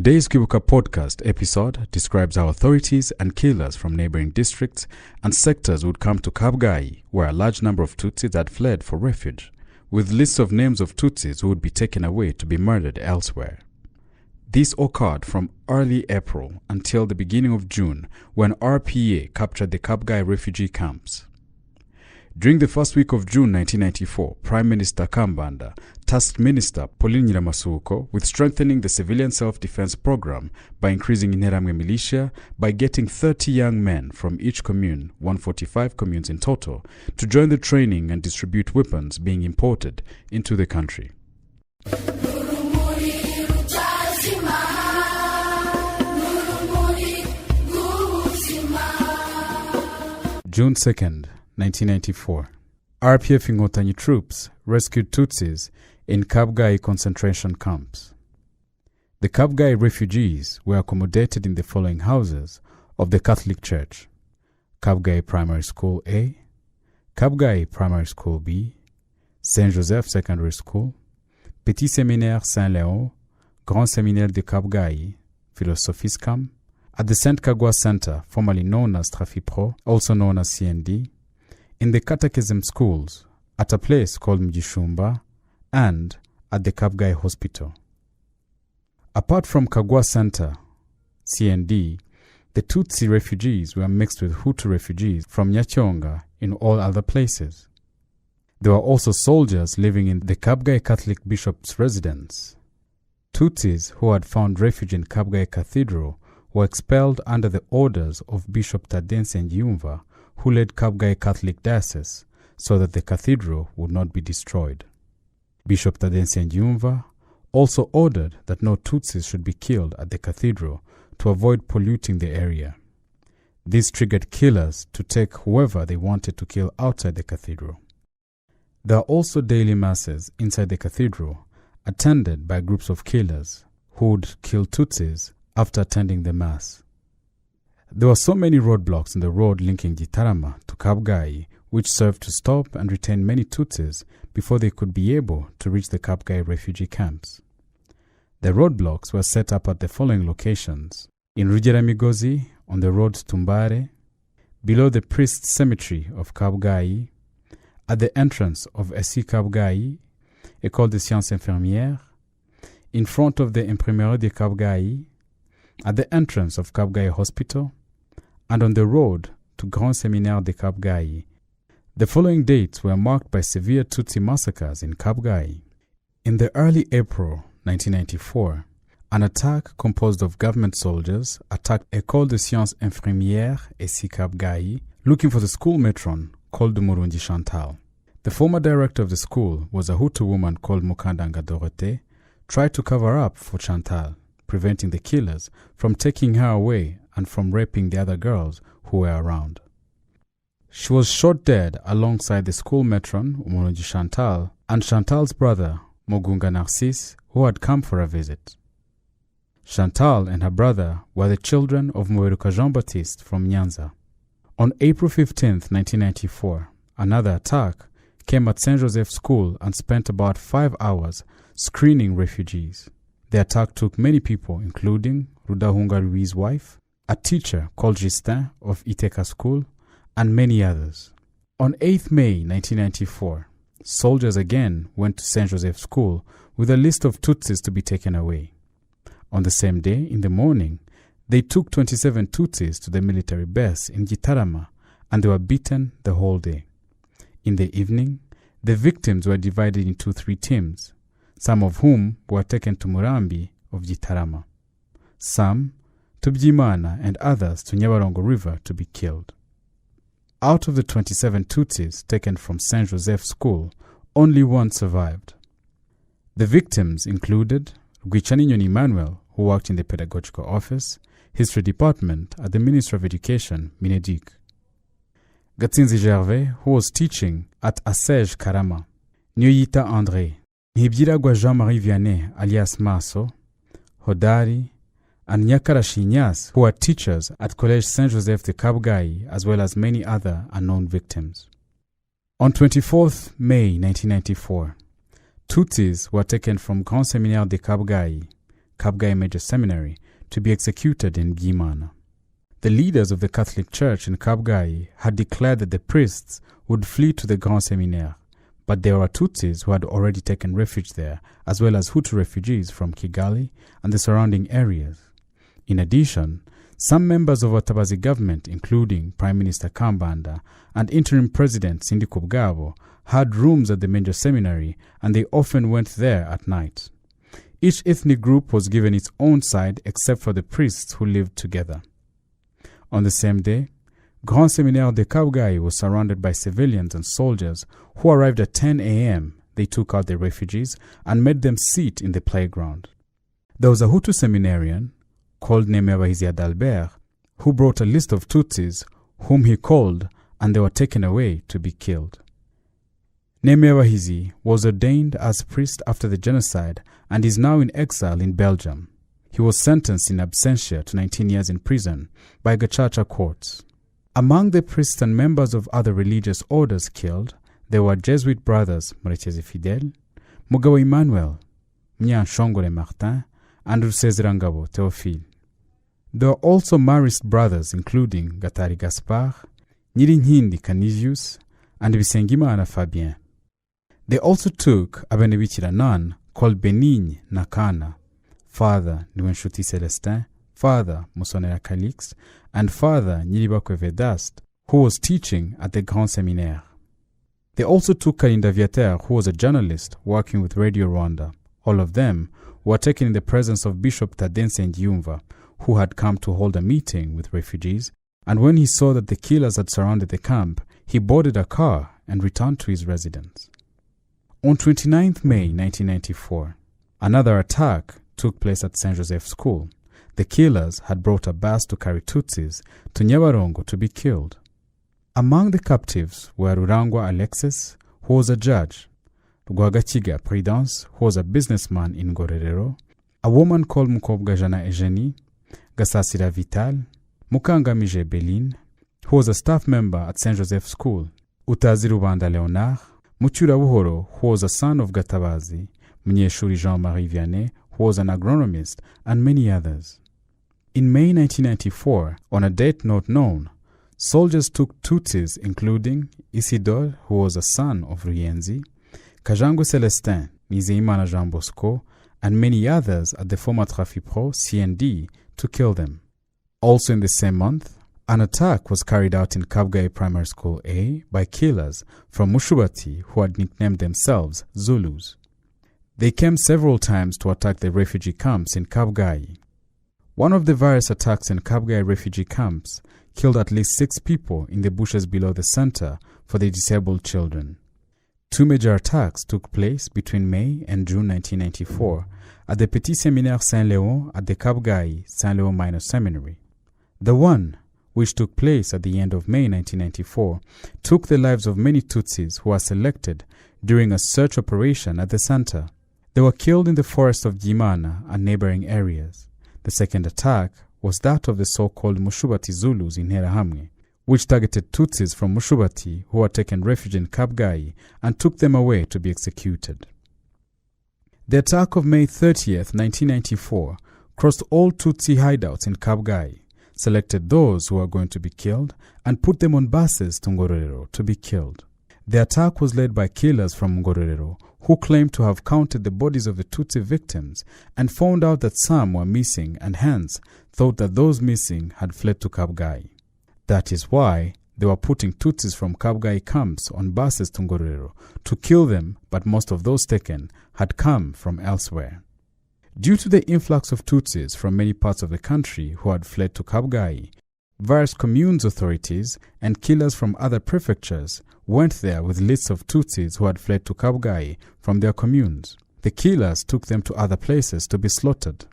Today's Kibuka podcast episode describes how authorities and killers from neighboring districts and sectors would come to Kabgayi, where a large number of Tutsis had fled for refuge, with lists of names of Tutsis who would be taken away to be murdered elsewhere. This occurred from early April until the beginning of June, when RPF captured the Kabgayi refugee camps. During the first week of June 1994, Prime Minister Kambanda tasked Minister Pauline Nyiramasuko with strengthening the civilian self-defense program by increasing Interamwe militia by getting 30 young men from each commune, 145 communes in total, to join the training and distribute weapons being imported into the country. June 2nd, 1994. RPF Inkotanyi troops rescued Tutsis in Kabgayi concentration camps. The Kabgayi refugees were accommodated in the following houses of the Catholic Church: Kabgayi Primary School A, Kabgayi Primary School B, Saint Joseph Secondary School, Petit Séminaire Saint-Léon, Grand Séminaire de Kabgayi, Philosophiscam, at the St. Kagwa Center, formerly known as Trafipro, also known as CND, in the catechism schools, at a place called Mjishumba, and at the Kabgayi Hospital. Apart from Kagwa Center, CND, the Tutsi refugees were mixed with Hutu refugees from Nyakyonga in all other places. There were also soldiers living in the Kabgayi Catholic Bishop's residence. Tutsis who had found refuge in Kabgayi Cathedral were expelled under the orders of Bishop Tadense Njumva, who led Kabgayi Catholic Diocese, so that the cathedral would not be destroyed. Bishop Tadense Njumva also ordered that no Tutsis should be killed at the cathedral to avoid polluting the area. This triggered killers to take whoever they wanted to kill outside the cathedral. There are also daily masses inside the cathedral, attended by groups of killers who would kill Tutsis after attending the mass. There were so many roadblocks in the road linking Gitarama to Kabgayi, which served to stop and retain many Tutsis before they could be able to reach the Kabgayi refugee camps. The roadblocks were set up at the following locations: in Rugeramigozi, on the road to Tumbare, below the priest's cemetery of Kabgayi, at the entrance of Esi Kabgayi, École des Sciences Infirmières, in front of the Imprimerie de Kabgayi, at the entrance of Kabgayi Hospital, and on the road to Grand Séminaire de Kabgayi. The following dates were marked by severe Tutsi massacres in Kabgayi. In the early April 1994, an attack composed of government soldiers attacked École des Sciences Infirmières Esi Kabgayi, looking for the school matron called Murundi Chantal. The former director of the school was a Hutu woman called Mukandanga Dorothée, tried to cover up for Chantal, preventing the killers from taking her away and from raping the other girls who were around. She was shot dead alongside the school matron, Umurundi Chantal, and Chantal's brother, Mugunga Narcisse, who had come for a visit. Chantal and her brother were the children of Mweruka Jean-Baptiste from Nyanza. On April 15, 1994, another attack came at Saint Joseph School and spent about 5 hours screening refugees. The attack took many people, including Rudahunga Louise's wife, a teacher called Justin of Iteka School, and many others. On 8th May 1994, soldiers again went to Saint Joseph School with a list of Tutsis to be taken away. On the same day, in the morning, they took 27 Tutsis to the military base in Gitarama, and they were beaten the whole day. In the evening, the victims were divided into 3 teams, some of whom were taken to Murambi of Gitarama, some to Bjimana, and others to Nyabarongo River to be killed. Out of the 27 Tutsis taken from Saint Joseph School, only 1 survived. The victims included Rwichaninyoni Emmanuel, who worked in the pedagogical office, history department at the Ministry of Education, Mineduc; Gatsinzi Gervais, who was teaching at Assège Karama; Nyoyita André; Nhibiragwa Jean-Marie Vianney alias Maso, Hodari, and Nyakarashi Nyas, who were teachers at Collège Saint-Joseph de Kabgayi, as well as many other unknown victims. On 24th May 1994, Tutsis were taken from Grand Séminaire de Kabgayi, Kabgayi Major Seminary, to be executed in Byimana. The leaders of the Catholic Church in Kabgayi had declared that the priests would flee to the Grand Seminaire, but there were Tutsis who had already taken refuge there, as well as Hutu refugees from Kigali and the surrounding areas. In addition, some members of Watabazi government, including Prime Minister Kambanda and Interim President Sindi Kubwabo, had rooms at the major seminary, and they often went there at night. Each ethnic group was given its own side except for the priests who lived together. On the same day, Grand Seminaire de Kabgayi was surrounded by civilians and soldiers who arrived at 10 a.m. They took out the refugees and made them sit in the playground. There was a Hutu seminarian called Nemebahizi Adalbert who brought a list of Tutsis whom he called, and they were taken away to be killed. Nemebahizi was ordained as priest after the genocide and is now in exile in Belgium. He was sentenced in absentia to 19 years in prison by Gacaca courts. Among the priests and members of other religious orders killed, there were Jesuit brothers Murekezi Fidel, Mugabo Emmanuel, Nyanshongore Martin, and Rusezerangabo Theophile. There were also Marist brothers including Gatari Gaspard, Nyirinkindi Canisius, and Bisengimana Fabien. They also took a Benebikira nun called Benigne Nakana, Father Niwenshuti Celestin, Father Musonera Calix, and Father Nyiribakwe Vedast, who was teaching at the Grand Seminaire. They also took Kalinda Viater, who was a journalist working with Radio Rwanda. All of them were taken in the presence of Bishop Tadense Ndyumva, who had come to hold a meeting with refugees, and when he saw that the killers had surrounded the camp, he boarded a car and returned to his residence. On 29 May 1994, another attack took place at St. Joseph School. The killers had brought a bus to carry Tutsis to Nyabarongo to be killed. Among the captives were Rurangwa Alexis, who was a judge, Rwagakiga Prudence, who was a businessman in Ngororero, a woman called Mukobwa Jana Eugenie, Gasasira Vital, Mukangamije Beline, who was a staff member at St. Joseph School, Utazi Rubanda Leonard, Muchura Buhoro, who was a son of Gatabazi, Munyeshuri Jean-Marie Vianney, who was an agronomist, and many others. In May 1994, on a date not known, soldiers took Tutsis including Isidore, who was a son of Ruyenzi, Kajango Celestin, Nizeimana Jean Bosco, and many others at the former Trafipro CND to kill them. Also in the same month, an attack was carried out in Kabgayi Primary School A by killers from Mushubati who had nicknamed themselves Zulus. They came several times to attack the refugee camps in Kabgayi. One of the various attacks in Kabgayi refugee camps killed at least 6 people in the bushes below the center for the disabled children. 2 major attacks took place between May and June 1994 at the Petit Séminaire Saint-Léon at the Kabgayi Saint-Léon Minor Seminary. The one, which took place at the end of May 1994, took the lives of many Tutsis who were selected during a search operation at the center. They were killed in the forest of Byimana and neighboring areas. The second attack was that of the so-called Mushubati Zulus in Herahamwe, which targeted Tutsis from Mushubati who had taken refuge in Kabgayi and took them away to be executed. The attack of May 30th, 1994 crossed all Tutsi hideouts in Kabgayi, selected those who were going to be killed, and put them on buses to Ngororero to be killed. The attack was led by killers from Ngororero who claimed to have counted the bodies of the Tutsi victims and found out that some were missing and hence thought that those missing had fled to Kabgayi. That is why they were putting Tutsis from Kabgayi camps on buses to Ngororero to kill them, but most of those taken had come from elsewhere. Due to the influx of Tutsis from many parts of the country who had fled to Kabgayi, various communes authorities and killers from other prefectures went there with lists of Tutsis who had fled to Kabgayi from their communes. The killers took them to other places to be slaughtered.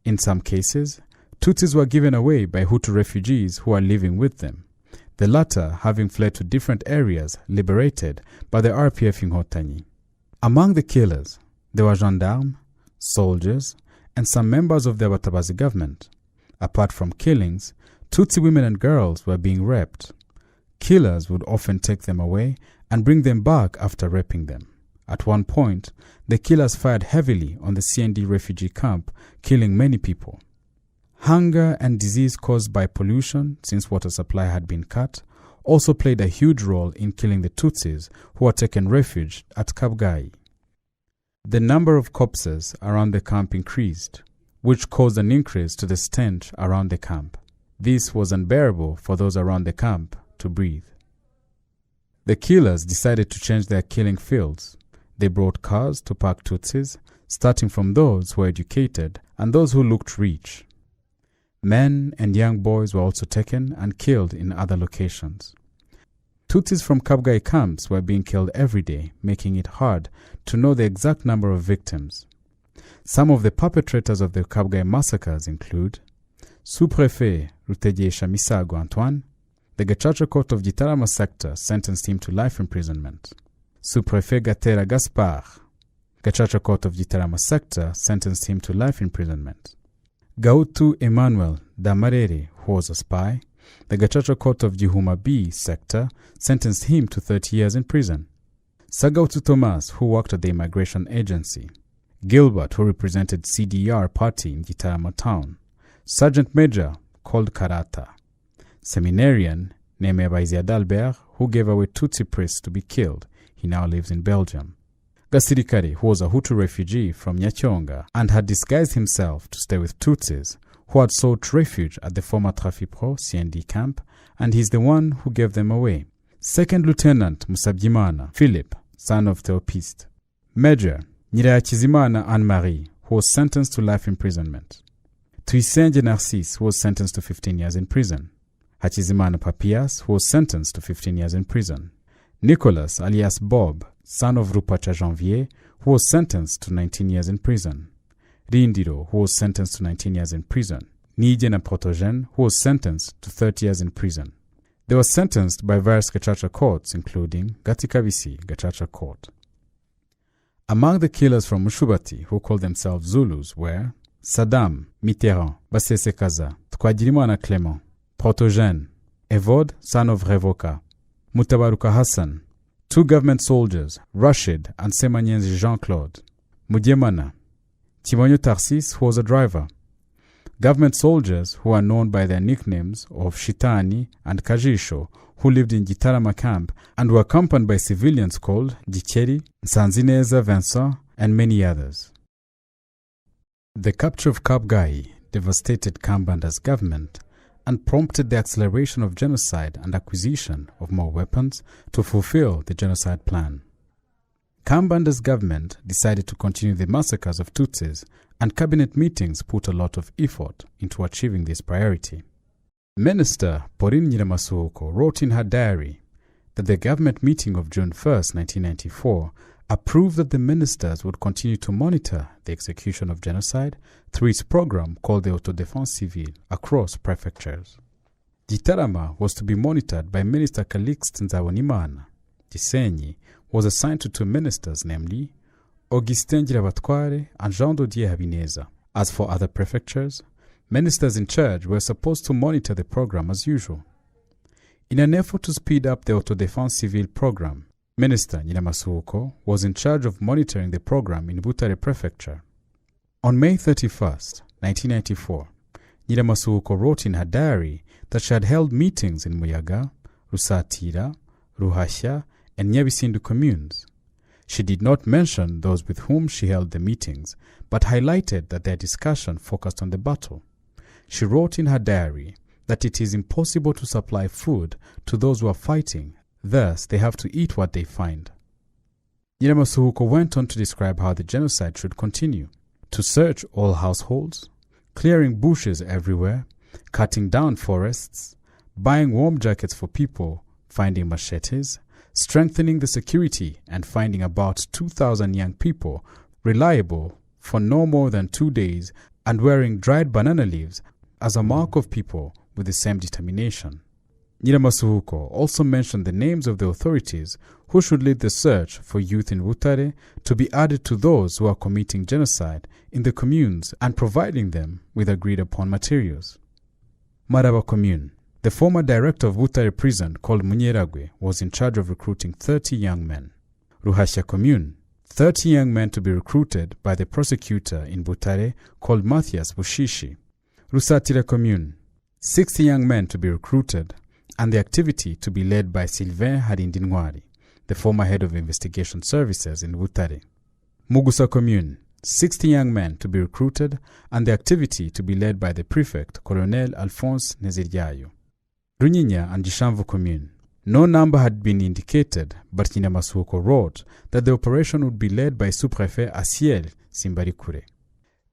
In some cases, Tutsis were given away by Hutu refugees who were living with them, the latter having fled to different areas liberated by the RPF Inkotanyi. Among the killers, there were gendarmes, soldiers, and some members of the Watabazi government. Apart from killings, Tutsi women and girls were being raped. Killers would often take them away and bring them back after raping them. At one point, the killers fired heavily on the CND refugee camp, killing many people. Hunger and disease caused by pollution, since water supply had been cut, also played a huge role in killing the Tutsis who had taken refuge at Kabgayi. The number of corpses around the camp increased, which caused an increase to the stench around the camp. This was unbearable for those around the camp to breathe. The killers decided to change their killing fields. They brought cars to park Tutsis, starting from those who were educated and those who looked rich. Men and young boys were also taken and killed in other locations. Tutsis from Kabgayi camps were being killed every day, making it hard to know the exact number of victims. Some of the perpetrators of the Kabgayi massacres include Sous-Préfet Rutegesha Misago Antoine. The Gacaca Court of Gitarama sector sentenced him to life imprisonment. Sous-Préfet Gatera Gaspar. Gacaca Court of Gitarama sector sentenced him to life imprisonment. Gautu Emmanuel Damarere, who was a spy. The Gacaca Court of Gihuma B sector sentenced him to 30 years in prison. Sagautu Thomas, who worked at the immigration agency. Gilbert, who represented CDR party in Gitarama town. Sergeant Major, called Karata. Seminarian, Nemeba Adalbert, who gave away Tutsi priests to be killed. He now lives in Belgium. Gasirikare, who was a Hutu refugee from Nyakyonga and had disguised himself to stay with Tutsis, who had sought refuge at the former Trafipro CND camp, and he's the one who gave them away. Second Lieutenant Musabyimana Philip, son of Theopiste. Major Nyirayakizimana Anne-Marie, who was sentenced to life imprisonment. Tuyisenge Narcisse, who was sentenced to 15 years in prison. Hakizimana Papias, who was sentenced to 15 years in prison. Nicholas alias Bob, son of Rupacha Janvier, who was sentenced to 19 years in prison. Rindiro, who was sentenced to 19 years in prison. Nijena Protogen, who was sentenced to 30 years in prison. They were sentenced by various Gacaca courts, including Gatikabisi Gacaca Court. Among the killers from Mushubati, who called themselves Zulus, were Saddam, Mitterrand, Basese Kaza, Twagirimana Clement, Protogen, Evod, son of Revoka, Mutabaruka Hassan, two government soldiers, Rashid and Semanyenzi Jean-Claude, Mudyemana, Timonyo Tarsis, who was a driver, government soldiers who are known by their nicknames of Shitani and Kajisho, who lived in Gitarama camp and were accompanied by civilians called Gicheri, Sanzineza Vincent, and many others. The capture of Kabgayi devastated Kambanda's government and prompted the acceleration of genocide and acquisition of more weapons to fulfill the genocide plan. Kambanda's government decided to continue the massacres of Tutsis, and cabinet meetings put a lot of effort into achieving this priority. Minister Pauline Nyiramasuhuko wrote in her diary that the government meeting of June 1, 1994 approved that the ministers would continue to monitor the execution of genocide through its program called the Autodéfense Civile across prefectures. Gitarama was to be monitored by Minister Calixte Nzabonimana. Gisenyi was assigned to two ministers, namely Augustin Girabatware and Jean Dodier Habineza. As for other prefectures, ministers in charge were supposed to monitor the program as usual. In an effort to speed up the Autodéfense Civile program, Minister Nyiramasuhuko was in charge of monitoring the program in Butare Prefecture. On May 31, 1994, Nyiramasuhuko wrote in her diary that she had held meetings in Muyaga, Rusatira, Ruhashya, and Nyabisindu communes. She did not mention those with whom she held the meetings, but highlighted that their discussion focused on the battle. She wrote in her diary that it is impossible to supply food to those who are fighting, thus they have to eat what they find. Nyiramasuhuko went on to describe how the genocide should continue: to search all households, clearing bushes everywhere, cutting down forests, buying warm jackets for people, finding machetes, strengthening the security and finding about 2,000 young people reliable for no more than 2 days and wearing dried banana leaves as a mark of people with the same determination. Nyiramasuhuko also mentioned the names of the authorities who should lead the search for youth in Butare to be added to those who are committing genocide in the communes and providing them with agreed-upon materials. Maraba Commune. The former director of Butare prison, called Munyeragwe, was in charge of recruiting 30 young men. Ruhashya Commune. 30 young men to be recruited by the prosecutor in Butare called Matthias Bushishi. Rusatira Commune, 60 young men to be recruited, and the activity to be led by Sylvain Harindinwari, the former head of investigation services in Butare. Mugusa Commune, 60 young men to be recruited, and the activity to be led by the prefect, Colonel Alphonse Neziryayo. Runyinya and Gishamvu Commune. No number had been indicated, but Nyiramasuhuko wrote that the operation would be led by Sous-Prefet Asiel Simbarikure.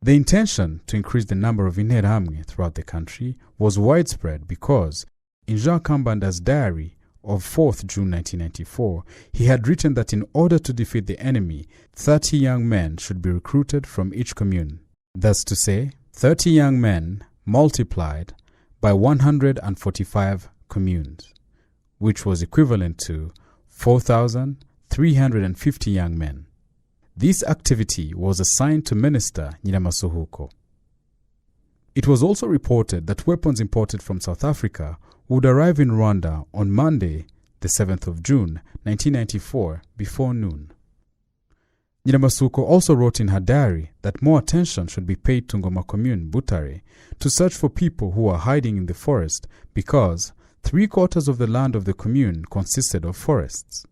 The intention to increase the number of Interahamwe throughout the country was widespread because, in Jean Kambanda's diary of 4th June 1994, he had written that in order to defeat the enemy, 30 young men should be recruited from each commune. Thus to say, 30 young men multiplied by 145 communes, which was equivalent to 4,350 young men. This activity was assigned to Minister Nyiramasuhuko. It was also reported that weapons imported from South Africa would arrive in Rwanda on Monday, the 7th of June, 1994, before noon. Nyiramasuhuko also wrote in her diary that more attention should be paid to Ngoma Commune, Butare, to search for people who are hiding in the forest because 3/4 of the land of the commune consisted of forests.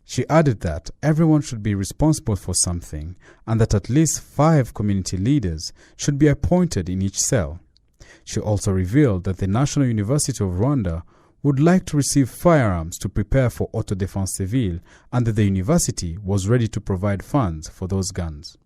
She added that everyone should be responsible for something and that at least 5 community leaders should be appointed in each cell. She also revealed that the National University of Rwanda would like to receive firearms to prepare for autodefense civile and that the university was ready to provide funds for those guns.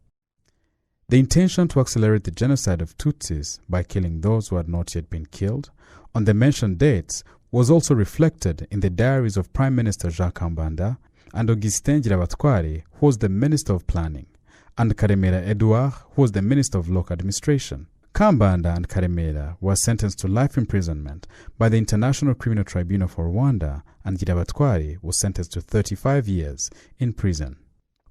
The intention to accelerate the genocide of Tutsis by killing those who had not yet been killed on the mentioned dates was also reflected in the diaries of Prime Minister Jean Kambanda and Augustin Girabatware, who was the Minister of Planning, and Karemera Edouard, who was the Minister of Local Administration. Kambanda and Karemera were sentenced to life imprisonment by the International Criminal Tribunal for Rwanda, and Girabatware was sentenced to 35 years in prison.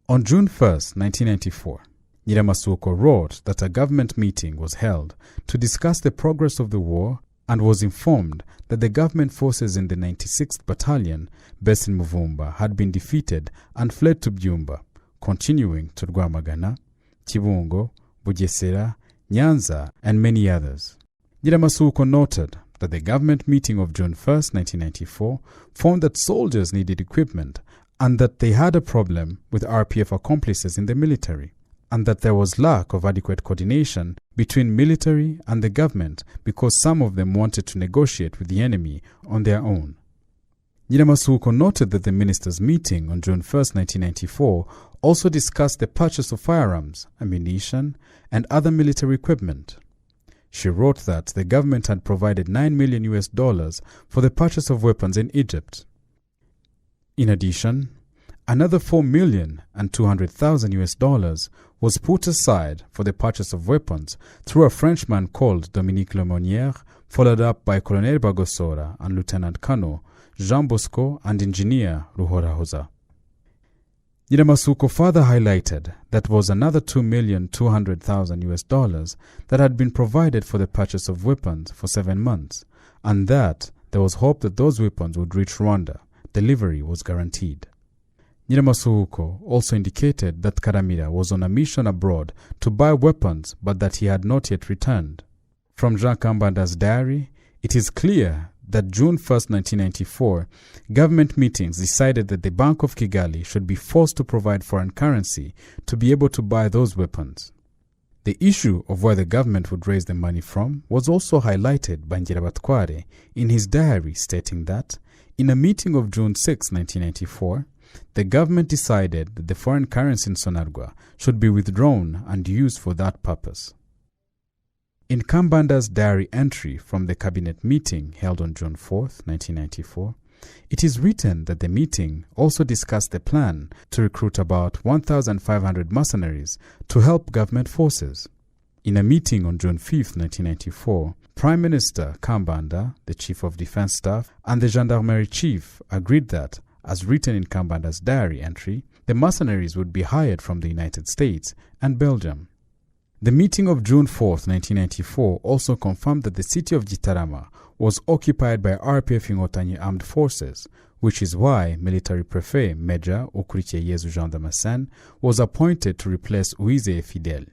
On June 1st, 1994, Nyiramasuhuko wrote that a government meeting was held to discuss the progress of the war and was informed that the government forces in the 96th Battalion, based in Muvumba, had been defeated and fled to Byumba, continuing to Rwamagana, Kibungo, Bugesera, Nyanza, and many others. Nyiramasuhuko noted that the government meeting of June 1st, 1994, found that soldiers needed equipment and that they had a problem with RPF accomplices in the military, and that there was lack of adequate coordination between military and the government because some of them wanted to negotiate with the enemy on their own. Nyiramasuhuko noted that the ministers' meeting on June 1st, 1994 also discussed the purchase of firearms, ammunition, and other military equipment. She wrote that the government had provided $9 million for the purchase of weapons in Egypt. In addition, another $4,200,000 was put aside for the purchase of weapons through a Frenchman called Dominique Lemonnier, followed up by Colonel Bagosora and Lieutenant Colonel Jean Bosco and Engineer Ruhorahoza. Nyiramasuhuko further highlighted that was another $2,200,000 that had been provided for the purchase of weapons for 7 months, and that there was hope that those weapons would reach Rwanda. Delivery was guaranteed. Nyiramasuhuko also indicated that Karamira was on a mission abroad to buy weapons but that he had not yet returned. From Jean Kambanda's diary, it is clear that June 1st, 1994, government meetings decided that the Bank of Kigali should be forced to provide foreign currency to be able to buy those weapons. The issue of where the government would raise the money from was also highlighted by Girabatware in his diary, stating that, in a meeting of June 6, 1994, the government decided that the foreign currency in Sonargwa should be withdrawn and used for that purpose. In Kambanda's diary entry from the cabinet meeting held on June 4, 1994, it is written that the meeting also discussed the plan to recruit about 1,500 mercenaries to help government forces. In a meeting on June 5, 1994, Prime Minister Kambanda, the Chief of Defense Staff, and the Gendarmerie Chief agreed that, as written in Kambanda's diary entry, the mercenaries would be hired from the United States and Belgium. The meeting of June 4, 1994 also confirmed that the city of Gitarama was occupied by RPF Inkotanyi armed forces, which is why military prefect Major Ukurikiyeyezu Jean Damascene was appointed to replace Uwizeye Fidel.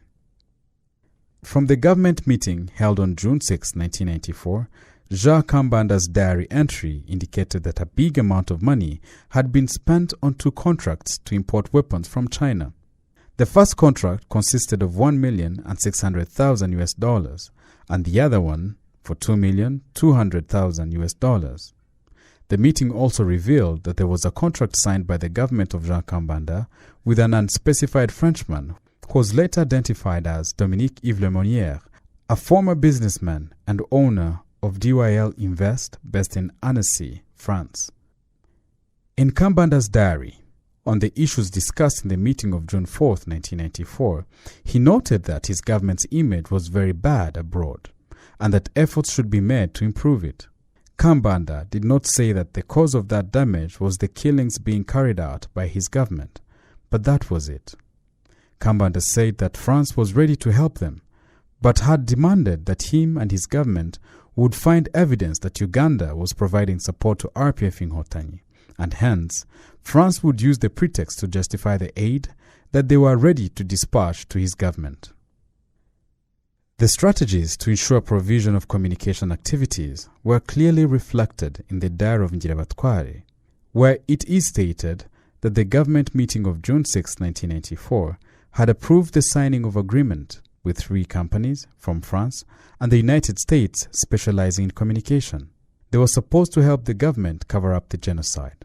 From the government meeting held on June 6, 1994, Jean Kambanda's diary entry indicated that a big amount of money had been spent on 2 contracts to import weapons from China. The first contract consisted of $1,600,000 US, and the other one for $2,200,000 US. The meeting also revealed that there was a contract signed by the government of Jean Kambanda with an unspecified Frenchman who was later identified as Dominique Yves Lemonnier, a former businessman and owner of DYL Invest based in Annecy, France. In Kambanda's diary, on the issues discussed in the meeting of June 4, 1994, he noted that his government's image was very bad abroad and that efforts should be made to improve it. Kambanda did not say that the cause of that damage was the killings being carried out by his government, but that was it. Kambanda said that France was ready to help them, but had demanded that him and his government would find evidence that Uganda was providing support to RPF Inkotanyi, and hence, France would use the pretext to justify the aid that they were ready to dispatch to his government. The strategies to ensure provision of communication activities were clearly reflected in the diary of Ngirabatware, where it is stated that the government meeting of June 6, 1994 had approved the signing of agreement with 3 companies from France and the United States specializing in communication. They were supposed to help the government cover up the genocide,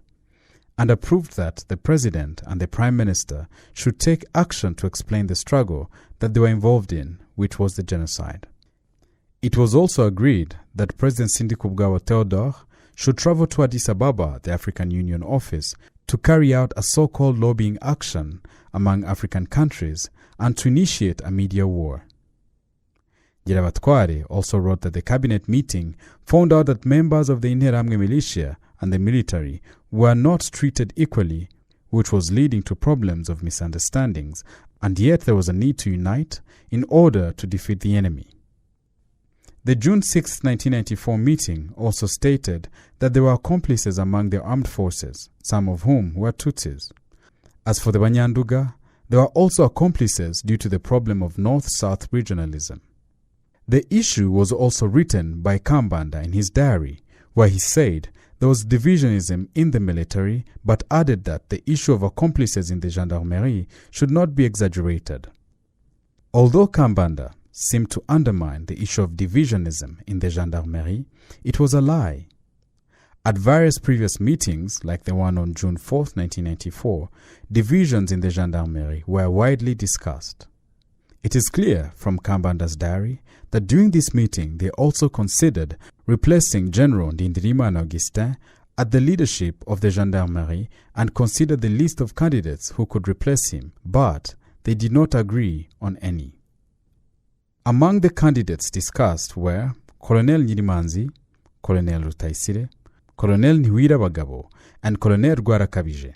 and approved that the President and the Prime Minister should take action to explain the struggle that they were involved in, which was the genocide. It was also agreed that President Sindikubwabo Theodore should travel to Addis Ababa, the African Union office, to carry out a so-called lobbying action among African countries and to initiate a media war. Ngirabatware also wrote that the cabinet meeting found out that members of the Interahamwe militia and the military were not treated equally, which was leading to problems of misunderstandings, and yet there was a need to unite in order to defeat the enemy. The June 6, 1994 meeting also stated that there were accomplices among the armed forces, some of whom were Tutsis. As for the Banyanduga, there were also accomplices due to the problem of North-South regionalism. The issue was also written by Kambanda in his diary, where he said there was divisionism in the military, but added that the issue of accomplices in the gendarmerie should not be exaggerated. Although Kambanda seemed to undermine the issue of divisionism in the gendarmerie, it was a lie. At various previous meetings, like the one on June 4, 1994, divisions in the gendarmerie were widely discussed. It is clear from Kambanda's diary that during this meeting they also considered replacing General Ndindirimana Augustin at the leadership of the gendarmerie and considered the list of candidates who could replace him, but they did not agree on any. Among the candidates discussed were Colonel Nyirimanzi, Colonel Rutaisire, Colonel Ntiwirabagabo, and Colonel Rwarakabije.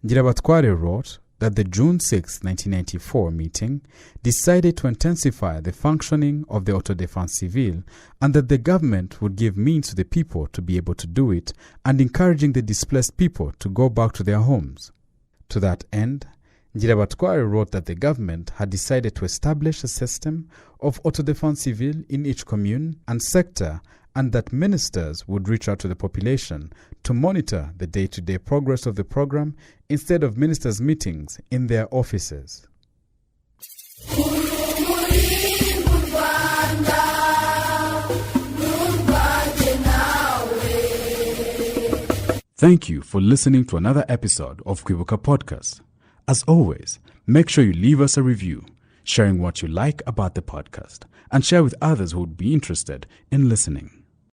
Ngirabatware wrote that the June 6, 1994 meeting decided to intensify the functioning of the Autodefense Civile and that the government would give means to the people to be able to do it and encouraging the displaced people to go back to their homes. To that end, Ngirabatware wrote that the government had decided to establish a system of Autodefense Civile in each commune and sector, and that ministers would reach out to the population to monitor the day-to-day progress of the program instead of ministers' meetings in their offices. Thank you for listening to another episode of Kwibuka Podcast. As always, make sure you leave us a review, sharing what you like about the podcast, and share with others who would be interested in listening.